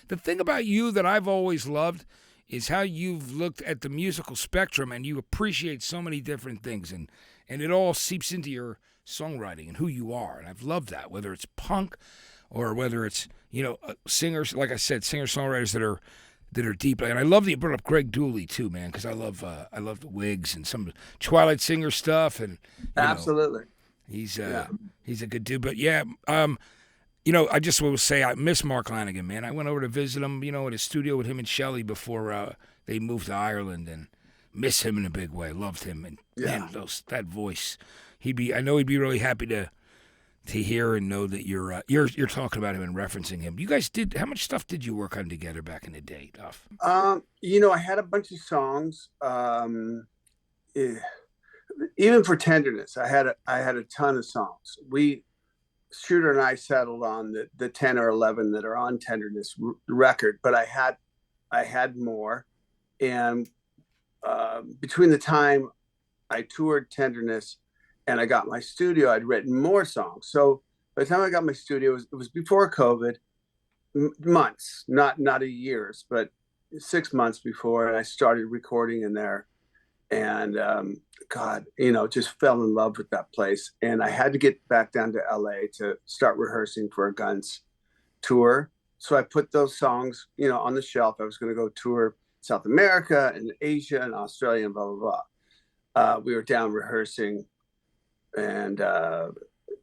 The thing about you that I've always loved is how you've looked at the musical spectrum and you appreciate so many different things, and it all seeps into your songwriting and who you are. And I've loved that, whether it's punk or whether it's singers, like I said, singer songwriters that are deep. And I love that you brought up Greg Dooley too, man, because I love the Wigs and some Twilight Singer stuff, and Absolutely. he's Yeah. he's a good dude. But yeah, I just will say I miss Mark Lanegan, man. I went over to visit him, at his studio with him and Shelley before they moved to Ireland, and miss him in a big way. Loved him, and Yeah. man, that voice. I know he'd be really happy to hear and know that you're talking about him and referencing him. You guys how much stuff did you work on together back in the day, Duff? I had a bunch of songs. Eh, Even for Tenderness, I had a ton of songs. Shooter and I settled on the 10 or 11 that are on Tenderness record, but I had more. And between the time I toured Tenderness and I got my studio, I'd written more songs. So by the time I got my studio, it was before COVID, months, not a years, but 6 months before, and I started recording in there. And God, just fell in love with that place. And I had to get back down to LA to start rehearsing for a Guns tour. So I put those songs, on the shelf. I was going to go tour South America and Asia and Australia and blah, blah, blah. We were down rehearsing, and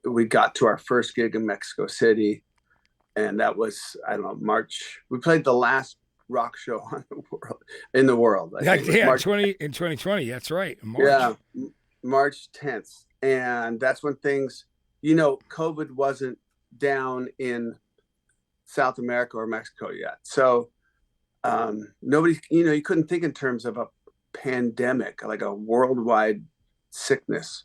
we got to our first gig in Mexico City. And that was, I don't know, March. We played the last rock show in the world. I think. Yeah, March, in 2020. That's right, in March. yeah, March 10th. And that's when things, COVID wasn't down in South America or Mexico yet. So nobody, you couldn't think in terms of a pandemic, like a worldwide sickness.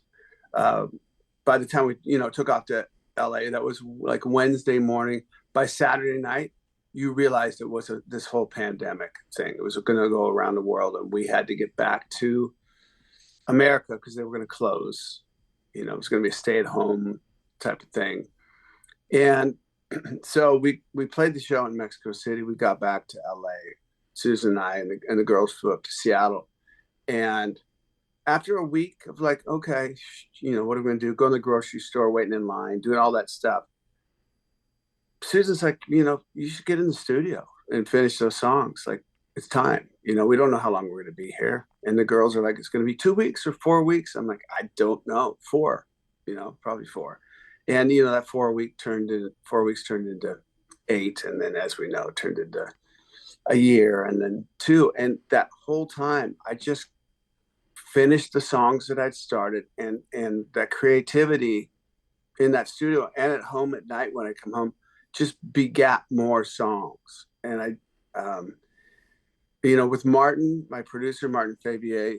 By the time we, took off to LA, that was like Wednesday morning. By Saturday night, you realized it was this whole pandemic thing. It was going to go around the world, and we had to get back to America because they were going to close. It was going to be a stay-at-home type of thing. And so we played the show in Mexico City. We got back to LA. Susan and I and the girls flew up to Seattle. And after a week of like, okay, what are we going to do? Go in the grocery store, waiting in line, doing all that stuff. Susan's like, you should get in the studio and finish those songs. Like, it's time. We don't know how long we're going to be here. And the girls are like, it's going to be 2 weeks or 4 weeks. I'm like, I don't know. 4, probably 4. And, that 4 weeks turned into 8. And then, as we know, it turned into a year and then 2. And that whole time, I just finished the songs that I'd started, and that creativity in that studio and at home at night when I come home just begat more songs. And with Martin, my producer, Martin Fabier,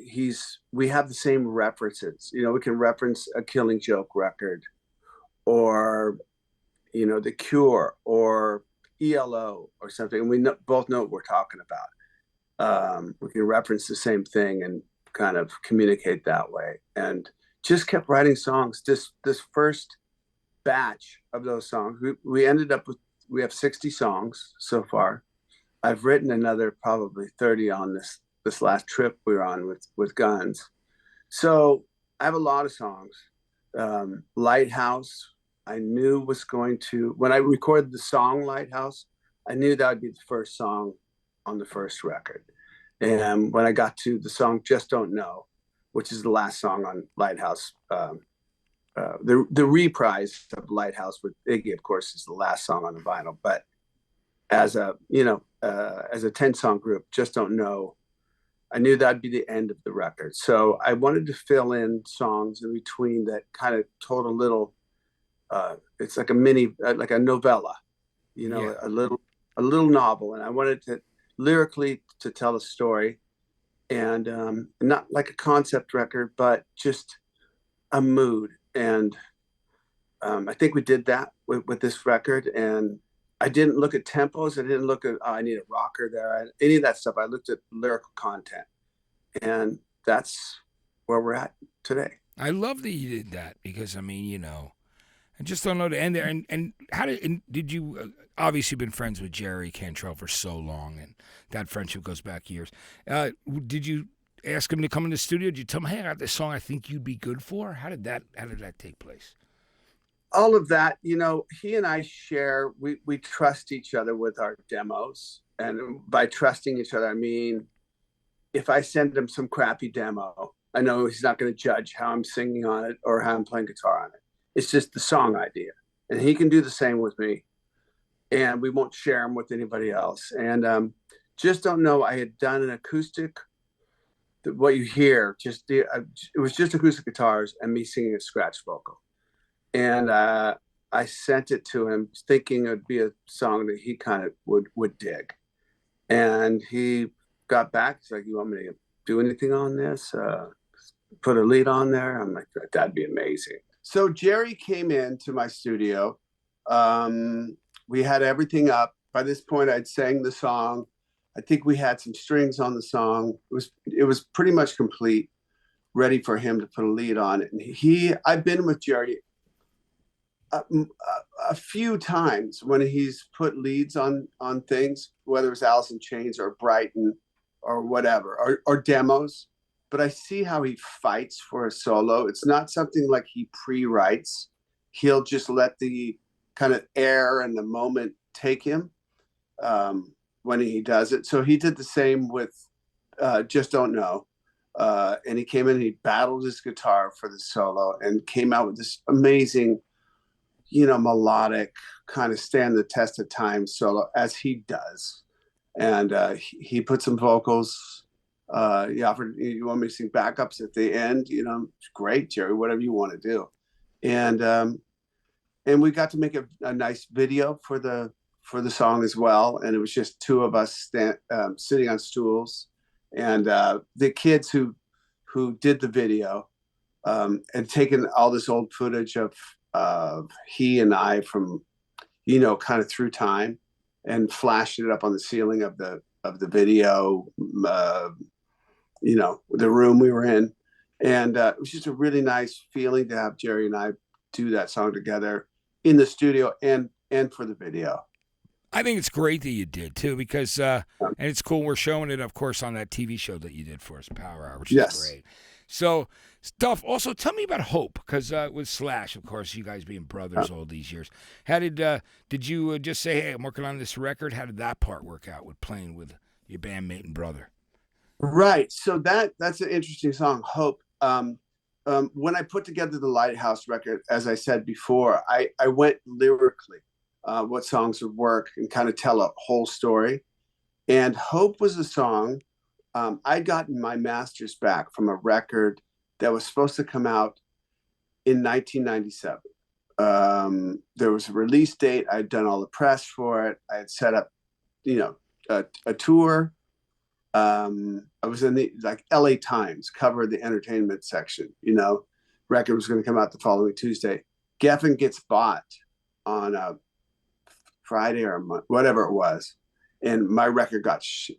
we have the same references. We can reference a Killing Joke record, or, The Cure, or ELO or something. And we both know what we're talking about. We can reference the same thing and kind of communicate that way. And just kept writing songs. This first batch of those songs, we ended up we have 60 songs so far. I've written another probably 30 on this last trip we were on with Guns. So I have a lot of songs. Lighthouse, I knew was going to, when I recorded the song Lighthouse, I knew that would be the first song on the first record. And when I got to the song Just Don't Know, which is the last song on Lighthouse, the reprise of Lighthouse with Iggy, of course, is the last song on the vinyl. But as a 10-song group, Just Don't Know, I knew that'd be the end of the record. So I wanted to fill in songs in between that kind of told a little. It's like a mini, like a novella, Yeah. a little novel, and I wanted to lyrically to tell a story, and not like a concept record, but just a mood. And I think we did that with this record. And I didn't look at tempos. I didn't look at, I need a rocker there, any of that stuff. I looked at lyrical content, and that's where we're at today. I love that you did that because, I just don't know the end there. And how did you obviously been friends with Jerry Cantrell for so long, and that friendship goes back years. Did you ask him to come in the studio? Did you tell him, hey, I got this song I think you'd be good for? How did that take place? All of that, he and I share, we trust each other with our demos. And by trusting each other, I mean, if I send him some crappy demo, I know he's not going to judge how I'm singing on it or how I'm playing guitar on it. It's just the song idea. And he can do the same with me. And we won't share them with anybody else. And Just Don't Know, I had done an acoustic, what you hear, it was just acoustic guitars and me singing a scratch vocal. And I sent it to him thinking it would be a song that he kind of would dig. And he got back. He's like, you want me to do anything on this? Put a lead on there? I'm like, that'd be amazing. So Jerry came into my studio. We had everything up. By this point, I'd sang the song. I think we had some strings on the song. It was pretty much complete, ready for him to put a lead on it. And I've been with Jerry a few times when he's put leads on things, whether it's Alice in Chains or Brighton or whatever, or demos. But I see how he fights for a solo. It's not something like he pre-writes. He'll just let the kind of air and the moment take him when he does it. So he did the same with Just Don't Know. And he came in and he battled his guitar for the solo and came out with this amazing, melodic, kind of stand the test of time solo, as he does. And he put some vocals. He offered, you want me to sing backups at the end? Great, Jerry, whatever you want to do. And we got to make a nice video for the song as well. And it was just two of us sitting on stools. And the kids who did the video and taken all this old footage of he and I from, kind of through time, and flashed it up on the ceiling of the video, the room we were in. And it was just a really nice feeling to have Jerry and I do that song together in the studio and for the video. I think it's great that you did too, because and it's cool. We're showing it, of course, on that TV show that you did for us, Power Hour, which is great. So, Duff, also tell me about Hope, because with Slash, of course, you guys being brothers all these years. How did you just say, hey, I'm working on this record? How did that part work out with playing with your bandmate and brother? Right. So that's an interesting song, Hope. When I put together the Lighthouse record, as I said before, I went lyrically, what songs would work and kind of tell a whole story. And Hope was a song. I'd gotten my master's back from a record that was supposed to come out in 1997. There was a release date. I'd done all the press for it. I had set up, a tour. I was in the LA Times, covered the entertainment section. Record was going to come out the following Tuesday. Geffen gets bought on a Friday or a month, whatever it was, and my record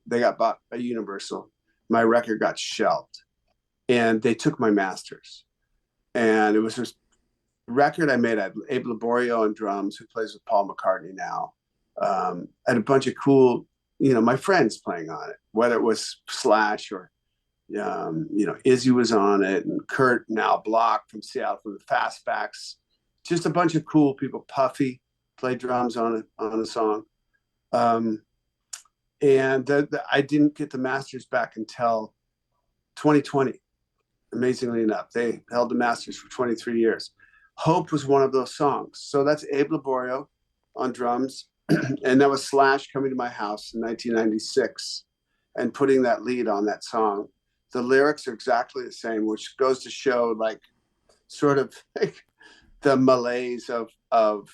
they got bought by Universal. My record got shelved, and they took my masters. And it was this record I made. I had Abe Laborio on drums, who plays with Paul McCartney now. I had a bunch of cool, my friends playing on it, whether it was Slash or, Izzy was on it, and Kurt, now Block from Seattle, from the Fastbacks. Just a bunch of cool people. Puffy played drums on a song. I didn't get the masters back until 2020. Amazingly enough, they held the masters for 23 years. Hope was one of those songs. So that's Abe Laborio on drums. And that was Slash coming to my house in 1996 and putting that lead on that song. The lyrics are exactly the same, which goes to show sort of the malaise of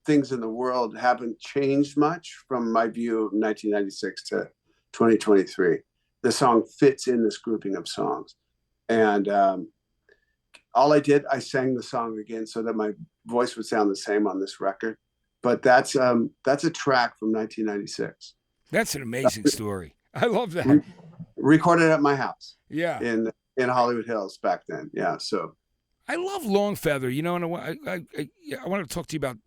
things in the world haven't changed much from my view of 1996 to 2023. The song fits in this grouping of songs. And all I did, I sang the song again so that my voice would sound the same on this record. But that's a track from 1996. That's an amazing story. I love that. Recorded at my house. Yeah. In Hollywood Hills back then. Yeah. So I love Longfeather, you know, and I want to talk to you about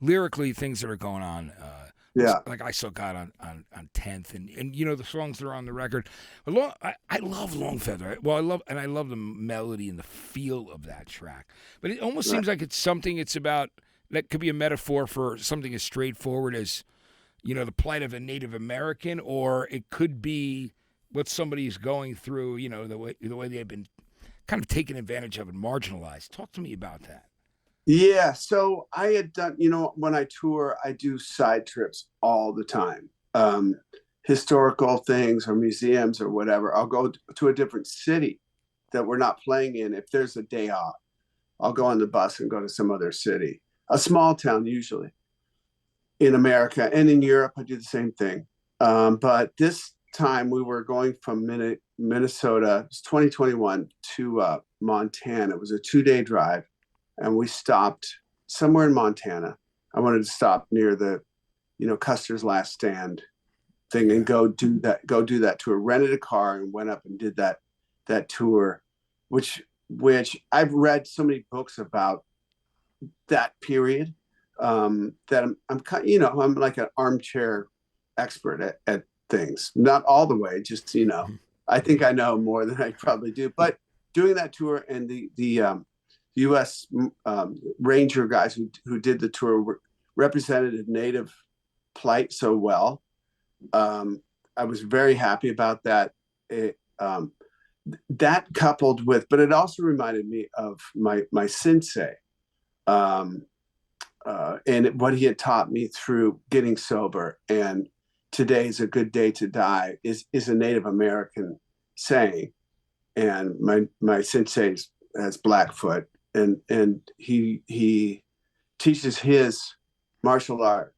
lyrically things that are going on. Yeah. Like I Saw God on 10th, and you know the songs that are on the record. I love Longfeather. Well, I love the melody and the feel of that track. But it almost Right. seems like it's something. It's about that could be a metaphor for something as straightforward as, you know, the plight of a Native American, or it could be what somebody's going through. You know, the way they've been kind of taken advantage of and marginalized. Talk to me about that. Yeah. So I had done, when I tour, I do side trips all the time. Historical things or museums or whatever. I'll go to a different city that we're not playing in. If there's a day off, I'll go on the bus and go to some other city, a small town usually in America, and in Europe. I do the same thing. But this time we were going from Minnesota, it's 2021, to Montana. It was a 2-day drive, and we stopped somewhere in Montana. I wanted to stop near the, Custer's Last Stand thing and go do that tour. Rented a car and went up and did that tour, which I've read so many books about that period, that I'm kind, I'm like an armchair expert at things. Not all the way, just I think I know more than I probably do. But doing that tour, and the U.S. Ranger guys who did the tour represented Native plight so well. I was very happy about that. That coupled with, but it also reminded me of my sensei, and what he had taught me through getting sober. And today's a good day to die is a Native American saying. And my sensei has Blackfoot, and he teaches his martial arts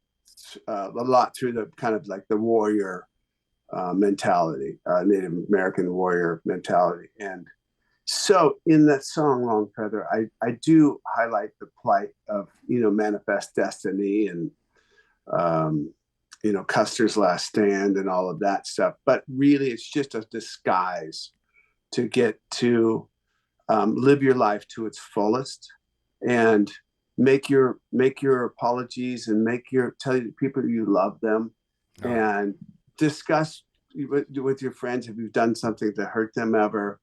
a lot through the kind of like the warrior mentality, Native American warrior mentality. And so in that song Longfeather, I do highlight the plight of, Manifest Destiny and, Custer's Last Stand and all of that stuff. But really, it's just a disguise to get to live your life to its fullest, and make your apologies, and tell people you love them, and discuss with your friends if you've done something to hurt them ever,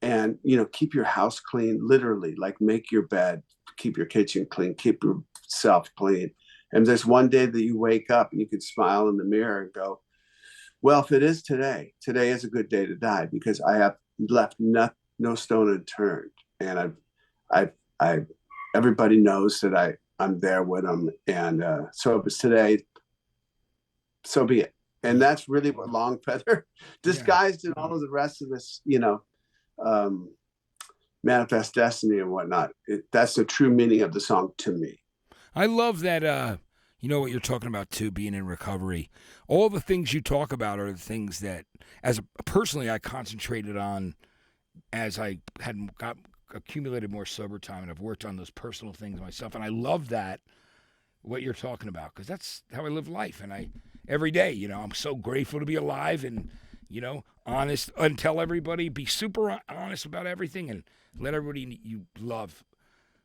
and keep your house clean, literally, like make your bed, keep your kitchen clean, keep yourself clean. And there's one day that you wake up and you can smile in the mirror and go, well, if it is today is a good day to die, because I have left no stone unturned, and I've everybody knows that I'm there with them, and so if it's today, so be it. And that's really what Longfeather, disguised in all of the rest of this, Manifest Destiny and whatnot. That's the true meaning of the song to me. I love that. You know what you're talking about too, being in recovery. All the things you talk about are the things that, personally, I concentrated on as I had accumulated more sober time, and I've worked on those personal things myself. And I love that, what you're talking about, because that's how I live life. And every day, I'm so grateful to be alive, and honest, and tell everybody, be super honest about everything, and let everybody you love,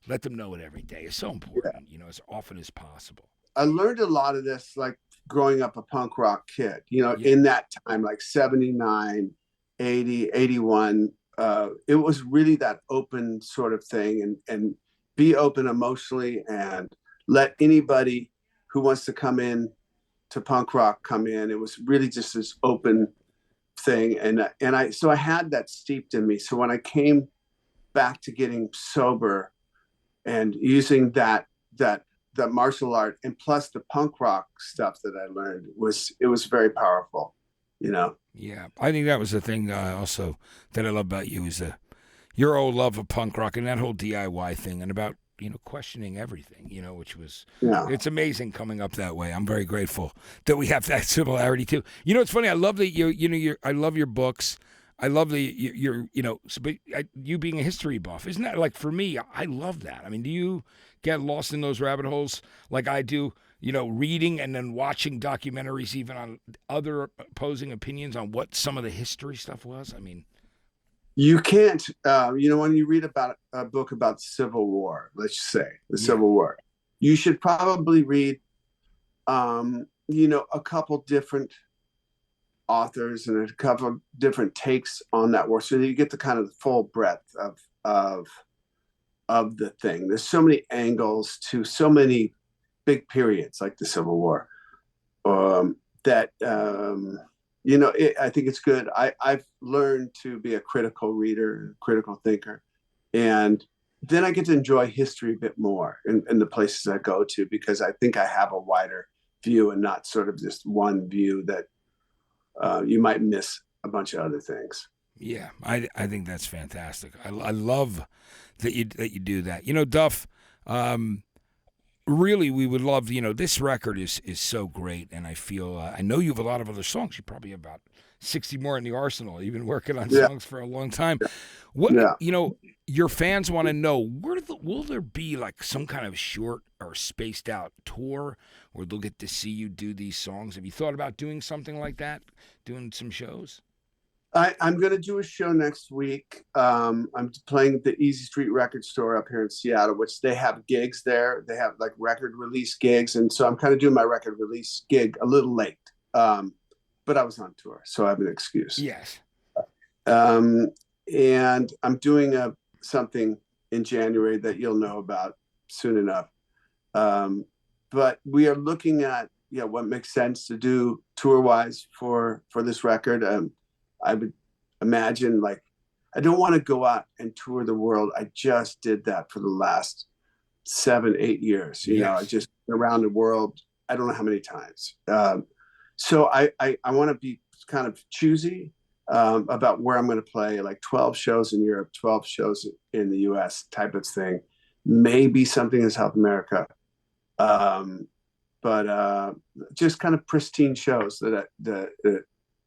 let them know it every day. It's so important, as often as possible. I learned a lot of this, like growing up a punk rock kid, in that time, like 79, 80, 81. It was really that open sort of thing, and be open emotionally, and let anybody who wants to come in to punk rock come in. It was really just this open thing. And I had that steeped in me. So when I came back to getting sober and using that martial art, and plus the punk rock stuff that I learned, it was very powerful, Yeah, I think that was the thing also that I love about you, is your old love of punk rock and that whole DIY thing, and about questioning everything, which was, it's amazing coming up that way. I'm very grateful that we have that similarity too. It's funny. I love that I love your books. I love you being a history buff. Isn't that, like, for me, I love that. I mean, do you get lost in those rabbit holes like I do? Reading and then watching documentaries even on other opposing opinions on what some of the history stuff was. I mean, You can't, when you read about a book about the Civil War, let's say the Yeah. Civil War, you should probably read, a couple different authors and a couple different takes on that war, so that you get the kind of the full breadth of the thing. There's so many angles to so many big periods like the Civil War, that I think it's good. I've learned to be a critical reader, critical thinker, and then I get to enjoy history a bit more in the places I go to, because I think I have a wider view and not sort of just one view that you might miss a bunch of other things. Yeah, I think that's fantastic. I love that you do that. Duff. Really, we would love. This record is so great, and I feel I know you have a lot of other songs. You probably have about 60 more in the arsenal. You've been working on Yeah, songs for a long time. What yeah. your fans want to know? Will there be like some kind of short or spaced out tour where they'll get to see you do these songs? Have you thought about doing something like that? Doing some shows? I'm going to do a show next week. I'm playing at the Easy Street Record Store up here in Seattle, which they have gigs there. They have like record release gigs. And so I'm kind of doing my record release gig a little late. But I was on tour, so I have an excuse. Yes. And I'm doing something in January that you'll know about soon enough. But we are looking at what makes sense to do tour wise for this record. I would imagine, like, I don't want to go out and tour the world. I just did that for the last 7-8 years. I just around the world. I don't know how many times. So I want to be kind of choosy about where I'm going to play, like 12 shows in Europe, 12 shows in the US type of thing. Maybe something in South America. But just kind of pristine shows that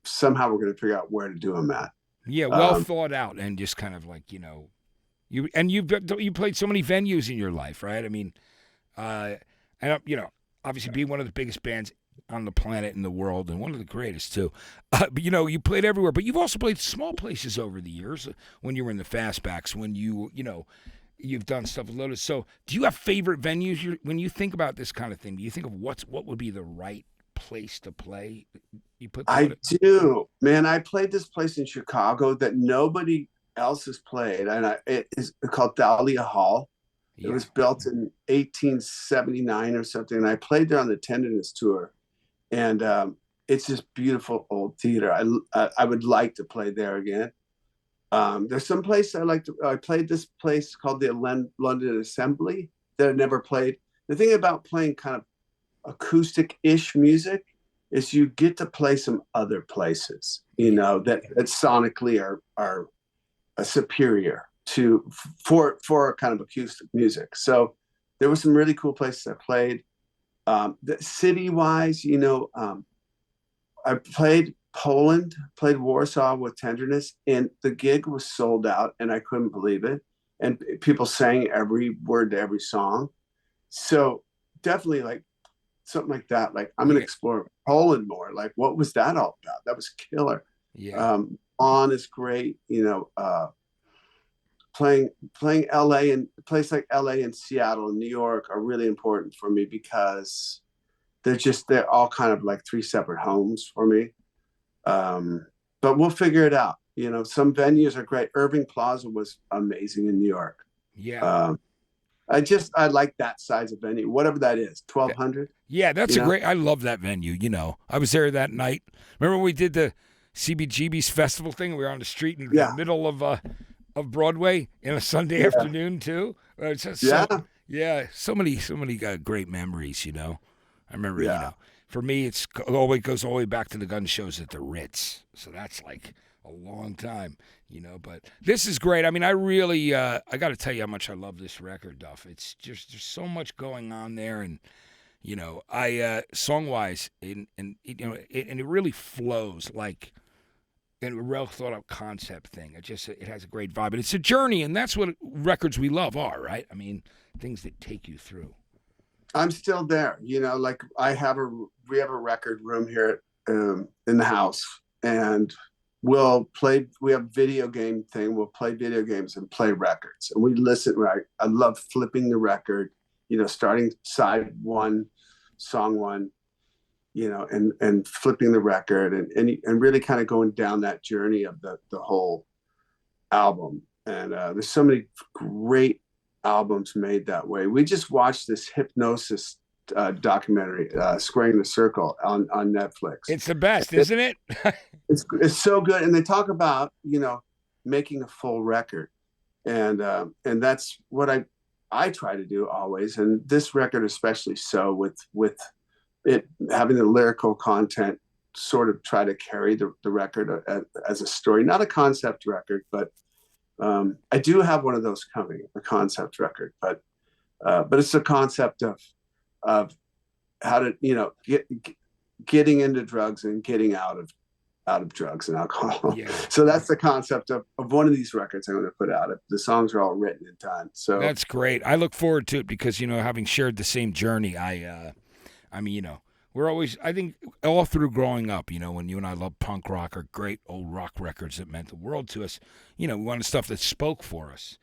somehow we're going to figure out where to do them at. Yeah, well thought out, and just kind of like you played so many venues in your life, right? I mean, and obviously being one of the biggest bands on the planet in the world, and one of the greatest too. But you played everywhere, but you've also played small places over the years. When you were in the Fastbacks, when you've done stuff with Lotus. So, do you have favorite venues? When you think about this kind of thing, do you think of what would be the right place to play? I do, man. I played this place in Chicago that nobody else has played, and it is called Thalia Hall. Yeah. It was built in 1879 or something, and I played there on the Tenderness tour, and it's this beautiful old theater. I would like to play there again. There's some place I played this place called the London Assembly that I never played. The thing about playing kind of acoustic-ish music is you get to play some other places, that sonically are superior for kind of acoustic music. So there were some really cool places I played. City-wise, I played Poland, played Warsaw with Tenderness, and the gig was sold out, and I couldn't believe it. And people sang every word to every song. So definitely, like, something like that. Like, I'm going to explore Poland more. Like, what was that all about? That was killer. Yeah. On is great. Playing LA, and a place like LA and Seattle and New York are really important for me, because they're all kind of like three separate homes for me. But we'll figure it out. Some venues are great. Irving Plaza was amazing in New York. Yeah. I like that size of venue, whatever that is, 1,200. Yeah, that's great. I love that venue. I was there that night. Remember when we did the CBGB's festival thing? We were on the street in the middle of Broadway in a Sunday afternoon too. So many great memories. I remember. For me, it goes all the way back to the gun shows at the Ritz. So that's like a long time, but this is great. I mean, I really, I got to tell you how much I love this record, Duff. It's just, there's so much going on there, and, I, song-wise, and it really flows like a real thought-out concept thing. It has a great vibe, and it's a journey, and that's what records we love are, right? I mean, things that take you through. I'm still there, like we have a record room here in the house, and we have video game thing. We'll play video games and play records. And we listen, right? I love flipping the record, starting side one, song one, and flipping the record and really kind of going down that journey of the whole album. And there's so many great albums made that way. We just watched this hypnosis documentary, Squaring the Circle on Netflix. It's the best, isn't it? It's so good. And they talk about, making a full record. And that's what I try to do always. And this record, especially so with it having the lyrical content, sort of try to carry the record as a story, not a concept record, but I do have one of those coming, a concept record, but it's a concept of how to, getting into drugs and getting out of drugs and alcohol. Yeah. So that's the concept of one of these records I'm going to put out. The songs are all written and done. So that's great. I look forward to it because, having shared the same journey, we're always, I think, all through growing up, when you and I love punk rock or great old rock records that meant the world to us, we wanted stuff that spoke for us.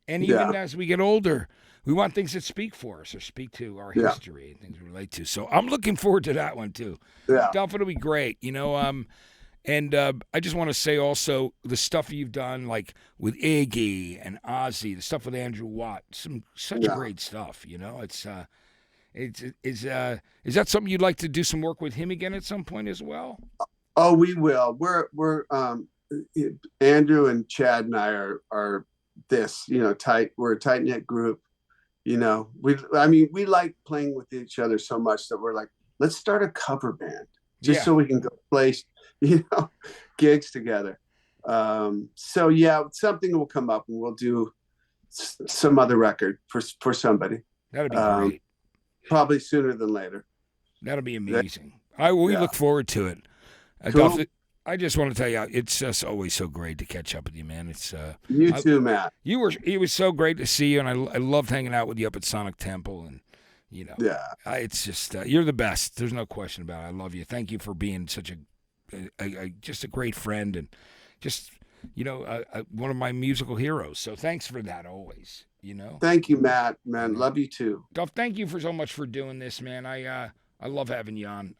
And even as we get older, we want things that speak for us or speak to our history and things we relate to. So I'm looking forward to that one, too. Yeah. Duff, it'll be great, And I just want to say also the stuff you've done, like with Iggy and Ozzy, the stuff with Andrew Watt, such great stuff. Is that something you'd like to do some work with him again at some point as well? Oh, we will. We're Andrew and Chad and I are this, tight. We're a tight knit group. We like playing with each other so much that we're like, let's start a cover band so we can go play, gigs together. Something will come up and we'll do some other record for somebody. That'd be great. Probably sooner than later. That'll be amazing. We look forward to it. Cool. Duff, I just want to tell you, it's just always so great to catch up with you, man. It's you too, Matt. It was so great to see you, and I loved hanging out with you up at Sonic Temple, and it's just you're the best. There's no question about it. I love you. Thank you for being such just a great friend, and just one of my musical heroes. So thanks for that always. Thank you, Matt. Man, love you too. Duff, thank you so much for doing this, man. I love having you on.